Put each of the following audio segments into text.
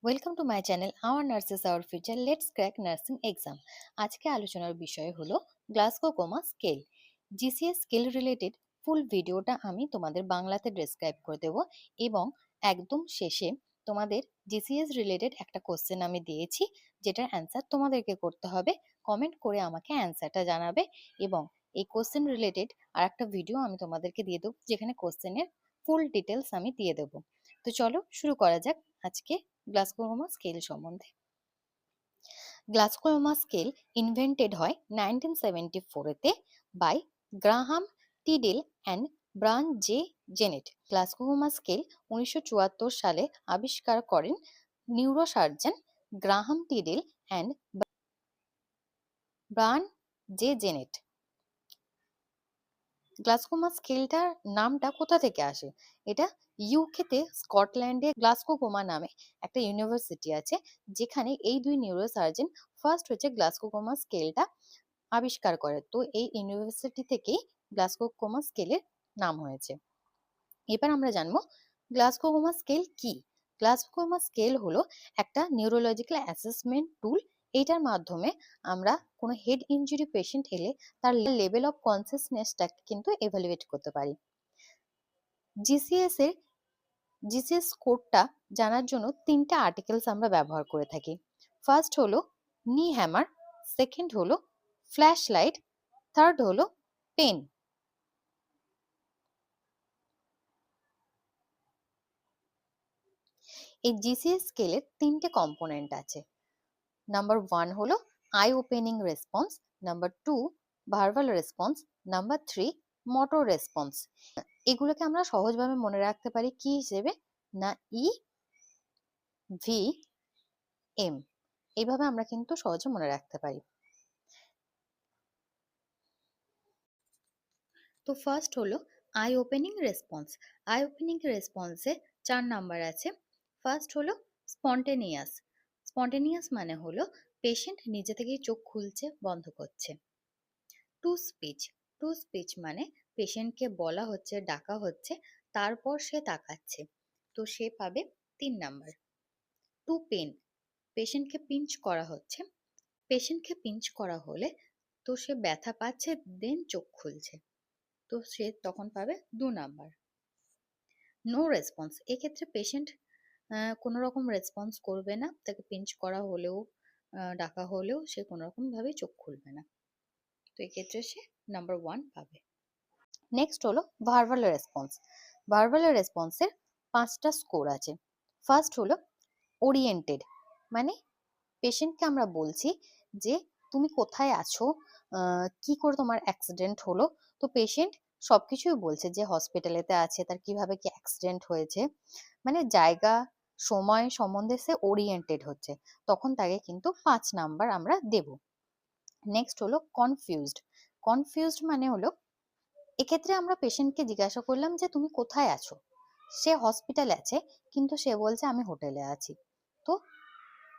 Welcome to my channel our nurses our future let's crack nursing exam. আজকে আলোচনার বিষয় হলো Glasgow coma scale. GCS scale related full ভিডিওটা আমি তোমাদের বাংলাতে ডেসক্রাইব করে দেবো এবং একদম শেষে তোমাদের জিসিএস রিলেটেড একটা কোশ্চেন আমি দিয়েছি, যেটার অ্যান্সার তোমাদেরকে করতে হবে। কমেন্ট করে আমাকে অ্যান্সারটা জানাবে এবং এই কোশ্চেন রিলেটেড আর একটা ভিডিও আমি তোমাদেরকে দিয়ে দেবো, যেখানে কোশ্চেনের ফুল ডিটেলস আমি দিয়ে দেবো। তো চলো শুরু করা যাক আজকে গ্লাসগো কোমা স্কেল সম্বন্ধে। গ্লাসগো কোমা স্কেল ইনভেন্টেড হয় 1974-তে by Graham Teasdale and Bryan J Jennett. Glasgow coma scale 1974 সালে আবিষ্কার করেন neurosurgeon Graham Teasdale and Bryan J Jennett. Glasgow coma স্কেলটার নামটা কোথা থেকে আসে? এটা ইউকেতে স্কটল্যান্ডে গ্লাসগো কোমা নামে একটা ইউনিভার্সিটি আছে, যেখানে এই দুই নিউরোসার্জন ফার্স্ট হচ্ছে গ্লাসগো কোমা স্কেলটা আবিষ্কার করে। তো এই ইউনিভার্সিটি থেকেই গ্লাসগো কোমা স্কেলের নাম হয়েছে। এবার আমরা জানবো গ্লাসগো কোমা স্কেল কি। গ্লাসগো কোমা স্কেল হলো একটা নিউরোলজিক্যাল অ্যাসেসমেন্ট টুল। এটার মাধ্যমে আমরা কোনো হেড ইনজুরি পেশেন্ট এলে তার লেভেল অফ কনসিয়াসনেসটাকে কিন্তু এভালুয়েট করতে পারি। জিসিএস কোডটা জানার জন্য তিনটা আর্টিকেলস আমরা ব্যবহার করে থাকি। ফার্স্ট হলো নি হ্যামার, সেকেন্ড হলো ফ্ল্যাশ লাইট, থার্ড হলো পেন। এই জিসিএস স্কেলের তিনটে কম্পোনেন্ট আছে। নাম্বার 1 হলো eye opening response, number 2 verbal response, number 3 motor response. এগুলোকে আমরা সহজভাবে মনে রাখতে পারি কি হিসেবে? না ই ভি এম। এইভাবে আমরা কিন্তু সহজে মনে রাখতে পারি। তো ফার্স্ট হলো eye opening response. Eye opening রেসপন্সে 4 নাম্বার আছে। ফার্স্ট হলো স্পন্টেনিয়াস। স্পন্টেনিয়াস মানে হলো পেশেন্ট নিজে থেকেই চোখ খুলছে বন্ধ করছে। To speech. টু স্পিচ মানে পেশেন্টকে বলা হচ্ছে, ডাকা হচ্ছে, তারপর সে তাকাচ্ছে, তো সে পাবে 3 নাম্বার। To pain. পেশেন্টকে পিঞ্চ করা হচ্ছে, পেশেন্টকে পিঞ্চ করা হলে তো সে ব্যথা পাচ্ছে, দেন চোখ খুলছে, তো সে তখন পাবে 2 নাম্বার। No response. এক্ষেত্রে পেশেন্ট কোনো রকম রেসপন্স করবে না, তাকে পিঞ্চ করা হলেও ডাকা হলেও সে কোনো রকম ভাবে চোখ খুলবে না, তো এক্ষেত্রে সে নাম্বার 1 পাবে। নেক্সট হলো ভার্বাল রেসপন্স। ভার্বাল রেসপন্সের 5টা স্কোর আছে। ফার্স্ট হলো ওরিয়েন্টেড, মানে পেশেন্টকে আমরা বলছি যে তুমি কোথায় আছো, কি করে তোমার অ্যাক্সিডেন্ট হলো। তো পেশেন্ট সবকিছুই বলছে, যে হসপিটালেতে আছে, তার কিভাবে কি অ্যাক্সিডেন্ট হয়েছে, মানে জায়গা সময় সম্বন্ধে সে ওরিয়েন্টেড হচ্ছে, তখন তাকে কিন্তু 5 নাম্বার আমরা দেব। নেক্সট হলো কনফিউজড। কনফিউজড মানে হলো এক্ষেত্রে আমরা পেশেন্টকে জিজ্ঞাসা করলাম যে তুমি কোথায় আছো, সে হসপিটালে আছে কিন্তু সে বলছে আমি হোটেলে আছি, তো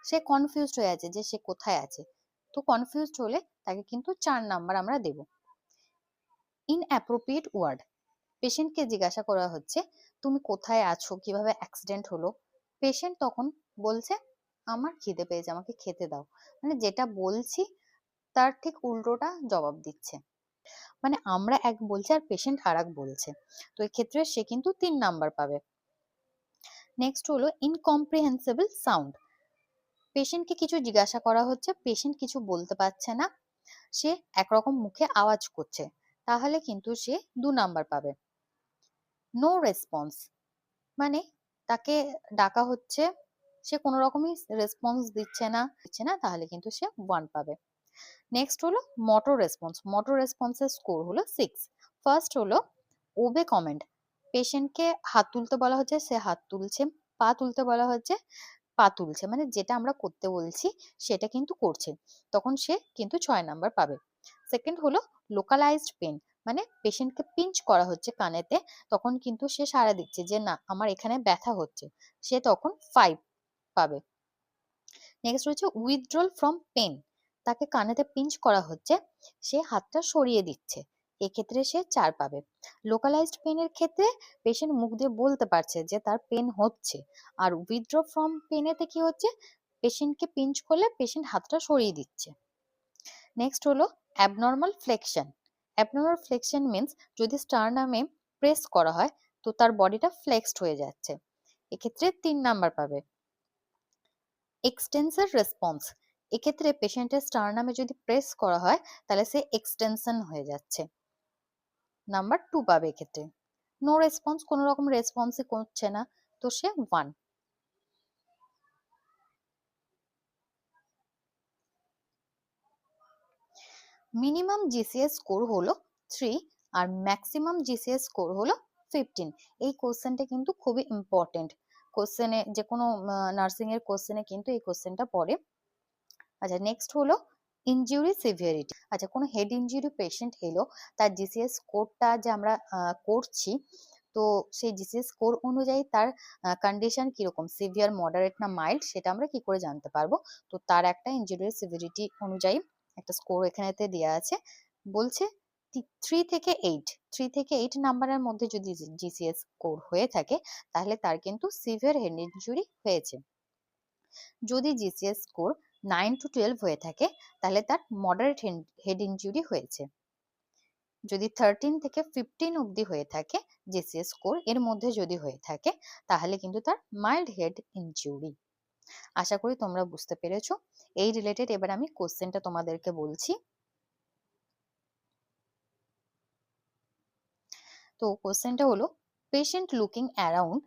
সে কনফিউজড হয়ে আছে যে সে কোথায় আছে, তো কনফিউজড হলে তাকে কিন্তু 4 নাম্বার আমরা দেব। Inappropriate word. পেশেন্টকে জিজ্ঞাসা করা হচ্ছে তুমি কোথায় আছো, কিভাবে অ্যাক্সিডেন্ট হলো, পেশেন্ট তখন বলছে আমার খিদে পেয়েছে, আমাকে খেতে দাও, মানে যেটা বলছি তার ঠিক উল্টোটা জবাব দিচ্ছে, মানে আমরা এক বলছি আর পেশেন্ট আর এক বলছে, তো এক্ষেত্রে সে কিন্তু 3 নাম্বার পাবে। নেক্সট হলো ইনকম্প্রিহেন্সিবল সাউন্ড। পেশেন্টকে কিছু জিজ্ঞাসা করা হচ্ছে, পেশেন্ট কিছু বলতে পারছে না, সে একরকম মুখে আওয়াজ করছে, তাহলে কিন্তু সে 2 নাম্বার পাবে। নো রেসপন্স মানে তাকে ডাকা হচ্ছে, সে কোনো রকমই রেসপন্স দিচ্ছে না, তাহলে কিন্তু সে 1 পাবে। নেক্সট হলো মোটর রেসপন্স। মোটর রেসপন্সের স্কোর হলো 6। ফার্স্ট হলো ওবে কমেন্ট। পেশেন্টকে হাত তুলতে বলা হচ্ছে, সে হাত তুলছে, পা তুলতে বলা হচ্ছে, পা তুলছে, মানে যেটা আমরা করতে বলছি সেটা কিন্তু করছে, তখন সে কিন্তু 6 নাম্বার পাবে। সেকেন্ড হলো লোকালাইজড পেন, মানে পেশেন্টকে পিঞ্চ করা হচ্ছে কানেতে, তখন কিন্তু সে সাড়া দিচ্ছে যে না আমার এখানে ব্যথা হচ্ছে, সে তখন 5 পাবে। নেক্সট হচ্ছে উইথড্রল ফ্রম পেন। তাকে কানেতে পিঞ্চ করা হচ্ছে, সে হাতটা সরিয়ে দিচ্ছে, এক্ষেত্রে সে 4 পাবে। লোকালাইজড পেনের ক্ষেত্রে পেশেন্ট মুখ দিয়ে বলতে পারছে যে তার পেন হচ্ছে, আর উইথড্র ফ্রম পেনেতে কি হচ্ছে, পেশেন্টকে পিঞ্চ করলে পেশেন্ট হাতটা সরিয়ে দিচ্ছে। নেক্সট হলো abnormal flexion. Abnormal flexion means যদি স্টারনামে প্রেস করা হয় তো তার বডিটা ফ্লেক্সড হয়ে যাচ্ছে, এক্ষেত্রে 3 নাম্বার পাবে। এক্সটেন্সর রেসপন্স, এক্ষেত্রে পেশেন্টের স্টারনামে যদি প্রেস করা হয় তাহলে সে এক্সটেনশন হয়ে যাচ্ছে, নাম্বার 2 পাবে এক্ষেত্রে। নো রেসপন্স, কোনো রকম রেসপন্সই করছে না, তো সে 1। মিনিমাম জিসিএস স্কোর হলো 3 আর ম্যাক্সিমাম জিসিএস স্কোর হলো 15। এই কোশ্চেনটা কিন্তু খুবই ইম্পর্টেন্ট, কোশ্চেনে যে কোনো নার্সিং এর কোশ্চেনে কিন্তু এই কোশ্চেনটা পড়ে। আচ্ছা, নেক্সট হলো ইনজুরি সিভিয়ারিটি। আচ্ছা, কোনো হেড ইনজুরি পেশেন্ট এলো, তার জিসিএস স্কোরটা যে আমরা করছি, তো সেই জিসিএস স্কোর অনুযায়ী তার কন্ডিশন কিরকম, সিভিয়ার, মডারেট না মাইল্ড, সেটা আমরা কি করে জানতে পারবো। তো তার একটা ইনজুরি সিভিয়ারিটি অনুযায়ী একটা স্কোর এখানেতে দেওয়া আছে, বলছে 3 থেকে 8 নাম্বারের মধ্যে যদি জিসিএস স্কোর হয়ে থাকে তাহলে তার কিন্তু সিভিয়ার হেড ইনজুরি হয়েছে। যদি জিসিএস স্কোর 9 to 12 হয়ে থাকে তাহলে তার মডারেট হেড ইনজুরি হয়েছে। যদি 13 থেকে 15 অবধি হয়ে থাকে জিসিএস স্কোর, এর মধ্যে যদি হয়ে থাকে তাহলে কিন্তু তার মাইল্ড হেড ইনজুরি। আশা করি তোমরা বুঝতে পেরেছো। এই রিলেটেড এবার আমি কোশ্চেনটা তোমাদেরকে বলছি। তো কোশ্চেনটা হলো, patient looking around,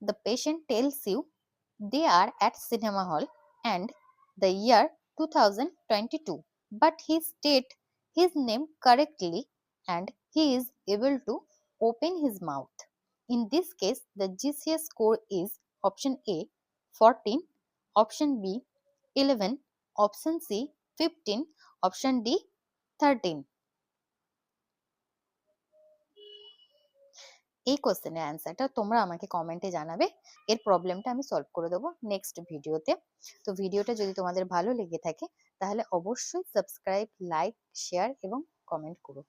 the patient tells you they are at cinema hall and the year 2022, but he state his name correctly and he is able to open his mouth. In this case, the GCS score is option A 14, option B 11, option C 15, option D 13. এই কোশ্চেনের অ্যান্সারটা তোমরা আমাকে কমেন্টে জানাবে, এর প্রবলেমটা আমি সলভ করে দেবো নেক্সট ভিডিওতে। তো ভিডিওটা যদি তোমাদের ভালো লেগে থাকে তাহলে অবশ্যই সাবস্ক্রাইব, লাইক, শেয়ার এবং কমেন্ট করো।